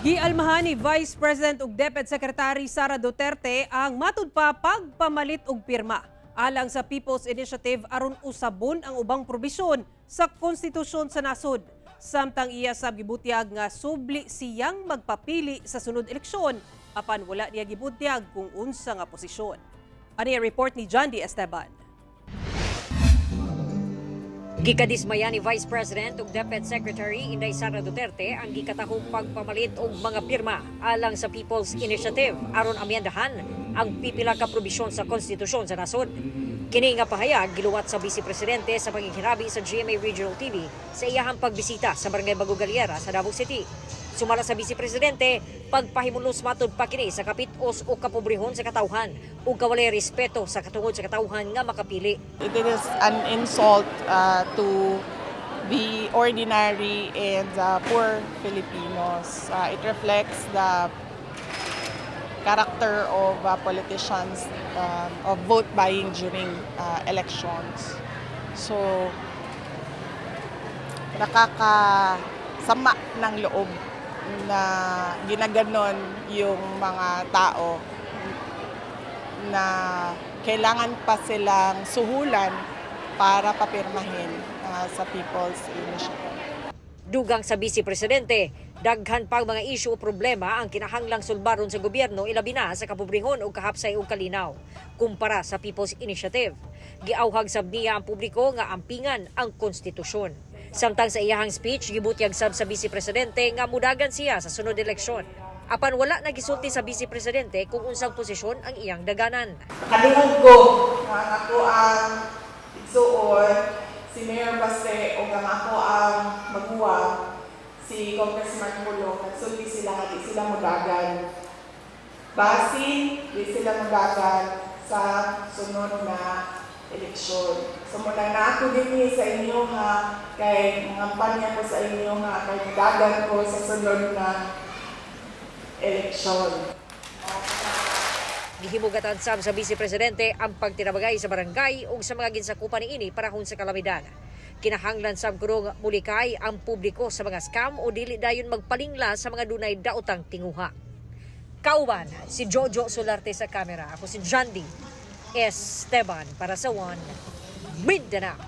Gialmahan ni Vice President ug DepEd Secretary Sara Duterte ang matud pa pagpamalit og pirma alang sa People's Initiative aron usabon ang ubang probisyon sa konstitusyon sa nasod. Samtang iya sab gibutyag nga subli siyang magpapili sa sunod eleksyon apan wala niya gibutyag kung unsa nga posisyon. Ani report ni John D. Esteban. Gikadismaya ni Vice President ug DepEd Secretary Inday Sara Duterte ang gikatahong pagpamalit og mga pirma alang sa People's Initiative aron amyendahan ang pipila ka probisyon sa konstitusyon sa nasod. Kini nga pahayag giluwat sa Vice Presidente sa panginhinabi sa GMA Regional TV sa iyahang pagbisita sa Barangay Bagong Galliera sa Davao City. Sumala sa Vice Presidente, pagpahimulos matud pa kini sa kapitos o kapobrehon sa katawhan ug kawalay respeto sa katungod sa katawhan nga makapili. It is an insult to the ordinary and poor Filipinos. It reflects the character of politicians of vote buying during elections. So, nakakasama ng loob na ginaganon yung mga tao na kailangan pa silang suhulan para papirmahin sa People's Initiative. Dugang sa Vice Presidente, daghan pang mga isyu o problema ang kinahanglang sulbaron sa gobyerno ilabi na sa kapobrehon o kahapsay o kalinaw kumpara sa People's Initiative. Giauhag sab niya ang publiko nga ampingan ang konstitusyon. Samtang sa iyahang speech, gibutyag sab sa Vice Presidente nga mudagan siya sa sunod eleksyon. Apan wala nagisulti sa Vice Presidente kung unsang posisyon ang iyang daganan. Kalingog ko nga ako ang igsuon si Mayor Baste o nga ako ang maguwang si Congressman Mulong. Nagsulti sila nga di sila mudagan. Basin, di sila mudagan sa sunod na eleksyon. So muna na ako din sa inyo ha, kay ngampanya ko sa inyo ha, kay mudagan ko sa sunod na eleksyon. Gihimugatan sab sa Vice Presidente ang pagtirabagay sa barangay ug sa mga ginsakupan niini panahon sa kalamidad. Kinahanglan sab kurong mulikay ang publiko sa mga scam o dili dayon magpalingla sa mga dunay daotang tinguha. Kauban, si Jojo Solarte sa kamera. Ako si John D. Esteban para sa One Mindanao.